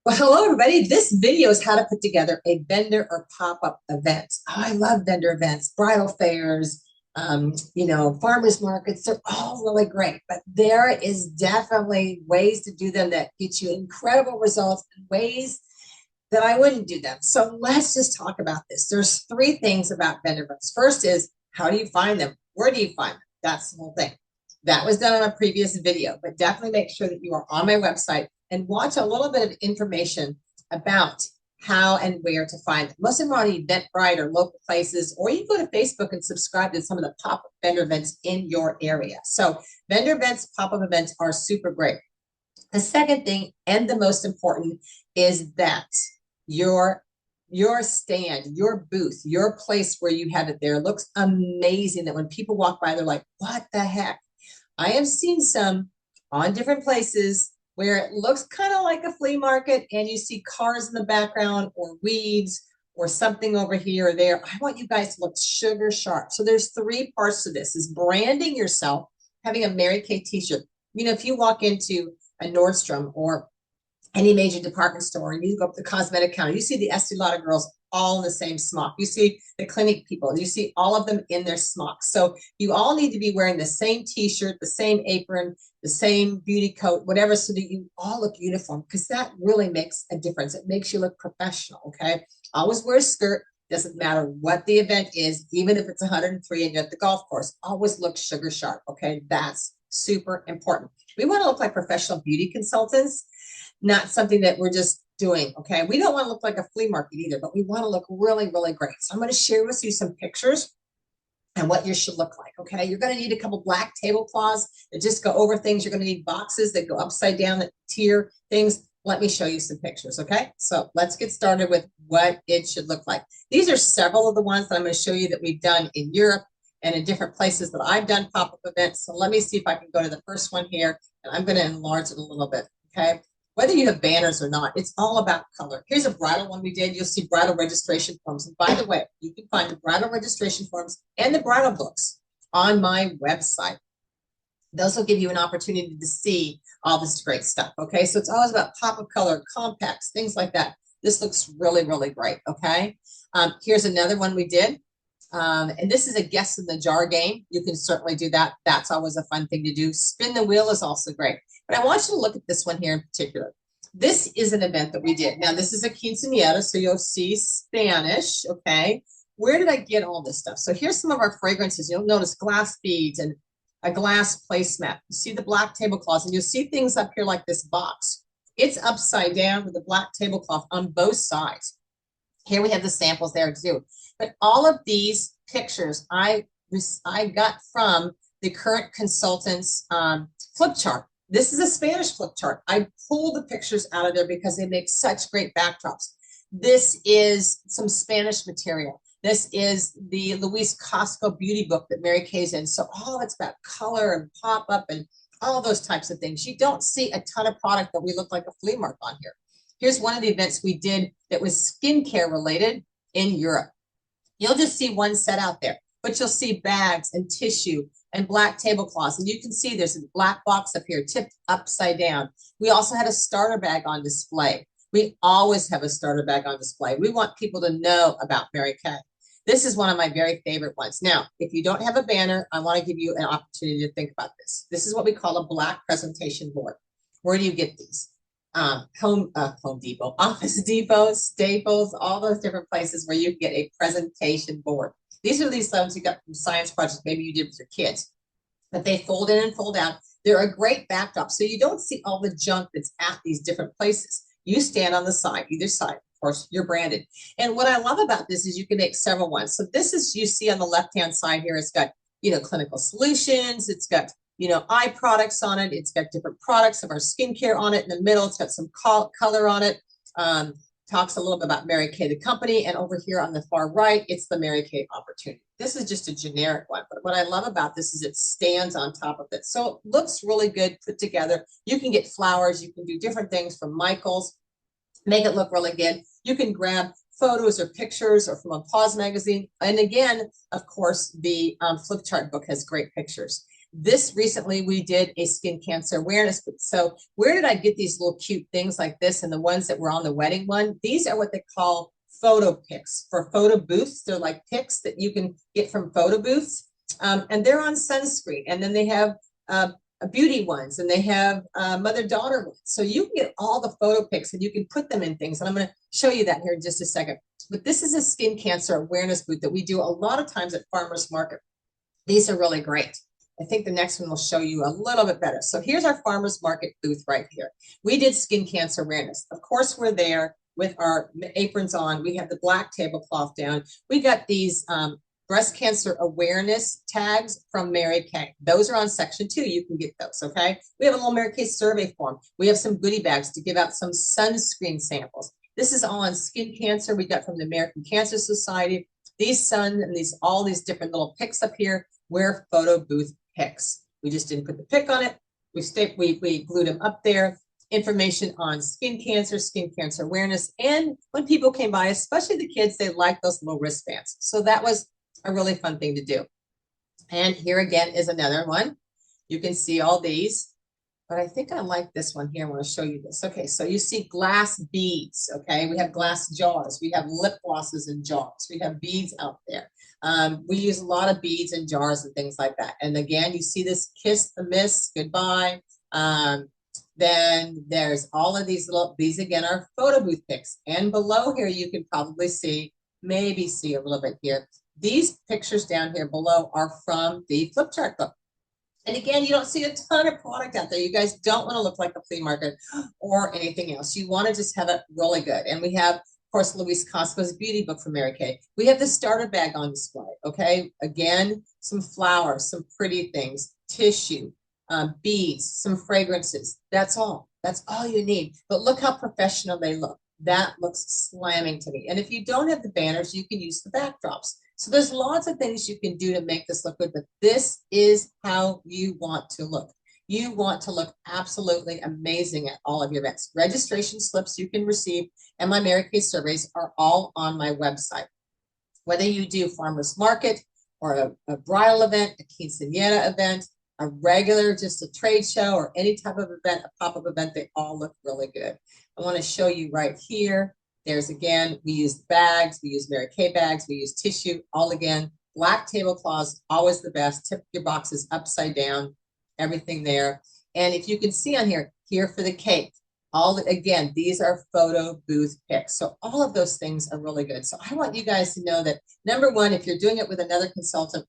Well, hello everybody. This video is how to put together a vendor or pop-up event. Oh, I love vendor events, bridal fairs, farmers markets. They're all really great, but there is definitely ways to do them that get you incredible results and ways that I wouldn't do them. So let's just talk about this. There's three things about vendor events. First is, how do you find them? Where do you find them? That's the whole thing. That was done in a previous video, but definitely make sure that you are on my website and watch a little bit of information about how and where to find them. Most of them are on Eventbrite or local places, or you can go to Facebook and subscribe to some of the pop-up vendor events in your area. So vendor events, pop-up events are super great. The second thing, and the most important, is that your your stand, your booth, your place where you have it there looks amazing, that when people walk by, they're like, what the heck? I have seen some on different places where it looks kind of like a flea market and you see cars in the background or weeds or something over here or there. I want you guys to look sugar sharp. So there's three parts to this: is branding yourself, having a Mary Kay t-shirt. If you walk into a Nordstrom or any major department store and you go up the cosmetic counter, you see the Estee Lauder girls all in the same smock. You see the clinic people, you see all of them in their smocks. So you all need to be wearing the same t-shirt, the same apron, the same beauty coat, whatever, so that you all look uniform, because that really makes a difference. It makes you look professional, okay? Always wear a skirt. Doesn't matter what the event is, even if it's 103 and you're at the golf course, always look sugar sharp, okay? That's super important. We want to look like professional beauty consultants, not something that we're just doing, okay? We don't want to look like a flea market either, but we want to look really, really great. So I'm going to share with you some pictures and what you should look like, okay? You're going to need a couple black tablecloths that just go over things. You're going to need boxes that go upside down that tier things. Let me show you some pictures, okay? So let's get started with what it should look like. These are several of the ones that I'm going to show you that we've done in Europe and in different places that I've done pop-up events. So let me see if I can go to the first one here, and I'm going to enlarge it a little bit, okay? Whether you have banners or not, it's all about color. Here's a bridal one we did. You'll see bridal registration forms. And by the way, you can find the bridal registration forms and the bridal books on my website. Those will give you an opportunity to see all this great stuff, okay? So it's always about pop of color, compacts, things like that. This looks really, really great, okay? Here's another one we did. And this is a guess in the jar game. You can certainly do that. That's always a fun thing to do. Spin the wheel is also great. But I want you to look at this one here in particular. This is an event that we did. Now, this is a quinceanera, so you'll see Spanish, okay? Where did I get all this stuff? So here's some of our fragrances. You'll notice glass beads and a glass placemat. You see the black tablecloths, and you'll see things up here like this box. It's upside down with the black tablecloth on both sides. Here we have the samples there too. But all of these pictures I got from the current consultant's flip chart. This is a Spanish flip chart. I pulled the pictures out of there because they make such great backdrops. This is some Spanish material. This is the Luis Costco beauty book that Mary Kay's in. So all of it's about color and pop up and all those types of things. You don't see a ton of product that we look like a flea market on here. Here's one of the events we did that was skincare related in Europe. You'll just see one set out there, but you'll see bags and tissue and black tablecloths. And you can see there's a black box up here tipped upside down. We also had a starter bag on display. We always have a starter bag on display. We want people to know about Mary Kay. This is one of my very favorite ones. Now, if you don't have a banner, I want to give you an opportunity to think about this. This is what we call a black presentation board. Where do you get these? Home Depot, Office Depot, Staples, all those different places where you can get a presentation board. These are these ones you got from science projects, maybe you did with your kids, but they fold in and fold out. They're a great backdrop, so you don't see all the junk that's at these different places. You stand on the side, either side. Of course, you're branded. And what I love about this is you can make several ones. So this is, you see on the left-hand side here, it's got, clinical solutions. It's got eye products on it. It's got different products of our skincare on it. In the middle, it's got some color on it. Talks a little bit about Mary Kay, the company. And over here on the far right, it's the Mary Kay opportunity. This is just a generic one. But what I love about this is it stands on top of it. So it looks really good put together. You can get flowers. You can do different things from Michael's. Make it look really good. You can grab photos or pictures or from a Pause magazine. And again, of course, the flip chart book has great pictures. This recently we did a skin cancer awareness. So where did I get these little cute things like this and the ones that were on the wedding one? These are what they call photo pics for photo booths. They're like pics that you can get from photo booths. And they're on sunscreen. And then they have beauty ones and they have mother-daughter ones. So you can get all the photo pics and you can put them in things. And I'm going to show you that here in just a second. But this is a skin cancer awareness booth that we do a lot of times at farmers market. These are really great. I think the next one will show you a little bit better. So here's our farmers market booth right here. We did skin cancer awareness. Of course, we're there with our aprons on. We have the black tablecloth down. We got these breast cancer awareness tags from Mary Kay. Those are on section 2. You can get those, okay? We have a little Mary Kay survey form. We have some goodie bags to give out some sunscreen samples. This is all on skin cancer we got from the American Cancer Society. These sun and all these different little pics up here were photo booth pics. We just didn't put the pic on it. We glued them up there. Information on skin cancer awareness. And when people came by, especially the kids, they liked those little wristbands. So that was a really fun thing to do. And here again is another one. You can see all these, but I think I like this one here. I want to show you this. Okay, so you see glass beads, okay? We have glass jars. We have lip glosses in jars. We have beads out there. We use a lot of beads in jars and things like that. And again, you see this kiss the miss, goodbye. Then there's all of these again are photo booth pics. And below here, you can probably see, maybe see a little bit here. These pictures down here below are from the flip chart book. And again, you don't see a ton of product out there. You guys don't want to look like a flea market or anything else. You want to just have it really good. And we have, of course, Louise Costco's beauty book from Mary Kay. We have the starter bag on display, okay? Again, some flowers, some pretty things, tissue, beads, some fragrances. That's all. That's all you need. But look how professional they look. That looks slamming to me. And if you don't have the banners, you can use the backdrops. So there's lots of things you can do to make this look good, but this is how you want to look. You want to look absolutely amazing at all of your events. Registration slips you can receive and my Mary Kay surveys are all on my website. Whether you do farmers market or a bridal event, a quinceañera event, a regular, just a trade show or any type of event, a pop-up event, they all look really good. I want to show you right here. There's again, we use bags, we use Mary Kay bags, we use tissue, all again, black tablecloths, always the best. Tip your boxes upside down, everything there. And if you can see on here, here for the cake, again, these are photo booth pics. So all of those things are really good. So I want you guys to know that number one, if you're doing it with another consultant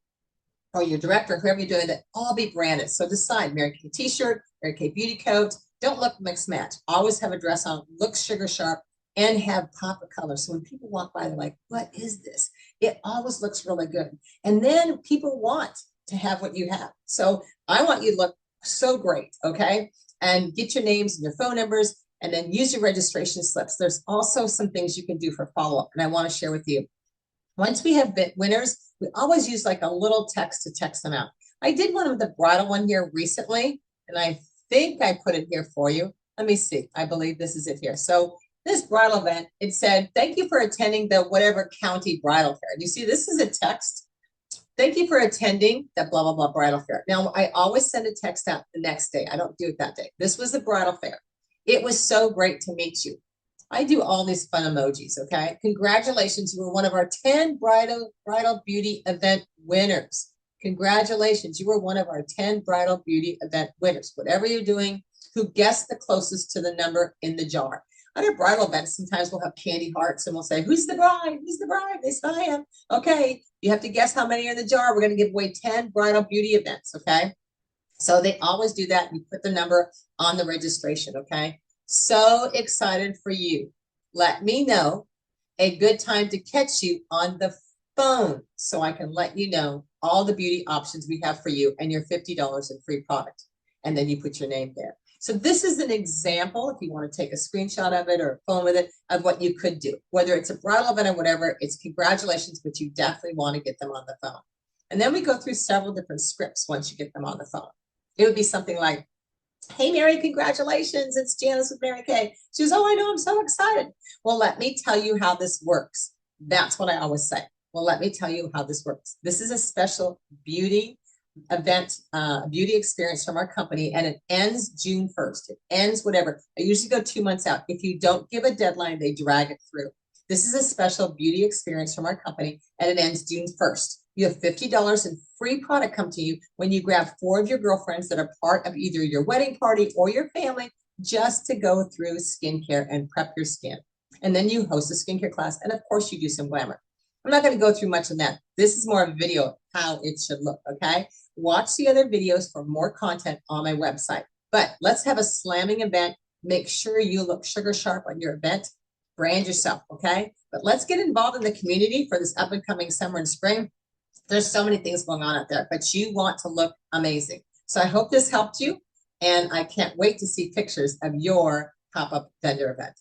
or your director, whoever you're doing that, all be branded. So decide Mary Kay t-shirt, Mary Kay beauty coat, don't look mix match. Always have a dress on, look sugar sharp, and have pop of color. So when people walk by, they're like, what is this? It always looks really good. And then people want to have what you have. So I want you to look so great, okay? And get your names and your phone numbers and then use your registration slips. There's also some things you can do for follow-up and I want to share with you. Once we have winners, we always use like a little text to text them out. I did one of the bridal one here recently, and I think I put it here for you. Let me see. I believe this is it here. So this bridal event, it said, thank you for attending the whatever county bridal fair. You see, this is a text. Thank you for attending the blah, blah, blah bridal fair. Now, I always send a text out the next day. I don't do it that day. This was the bridal fair. It was so great to meet you. I do all these fun emojis, okay? Congratulations, you were one of our 10 bridal beauty event winners. Congratulations, you were one of our 10 bridal beauty event winners. Whatever you're doing, who guessed the closest to the number in the jar. At our bridal events, sometimes we'll have candy hearts and we'll say, who's the bride? Who's the bride? They say, I am. Okay, you have to guess how many are in the jar. We're going to give away 10 bridal beauty events, okay? So they always do that. You put the number on the registration, okay? So excited for you. Let me know a good time to catch you on the phone so I can let you know all the beauty options we have for you and your $50 in free product. And then you put your name there. So this is an example, if you want to take a screenshot of it or a phone with it, of what you could do. Whether it's a bridal event or whatever, it's congratulations, but you definitely want to get them on the phone. And then we go through several different scripts once you get them on the phone. It would be something like, hey, Mary, congratulations. It's Janice with Mary Kay. She goes, oh, I know, I'm so excited. Well, let me tell you how this works. That's what I always say. Well, let me tell you how this works. This is a special beauty event, beauty experience from our company, and it ends June 1st. It ends whatever. I usually go 2 months out. If you don't give a deadline, they drag it through. This is a special beauty experience from our company, and it ends June 1st. You have $50 in free product come to you when you grab 4 of your girlfriends that are part of either your wedding party or your family, just to go through skincare and prep your skin. And then you host a skincare class, and of course you do some glamour. I'm not going to go through much of that. This is more of a video of how it should look, okay? Watch the other videos for more content on my website. But let's have a slamming event. Make sure you look sugar sharp on your event. Brand yourself, okay? But let's get involved in the community for this up and coming summer and spring. There's so many things going on out there, but you want to look amazing. So I hope this helped you, and I can't wait to see pictures of your pop-up vendor event.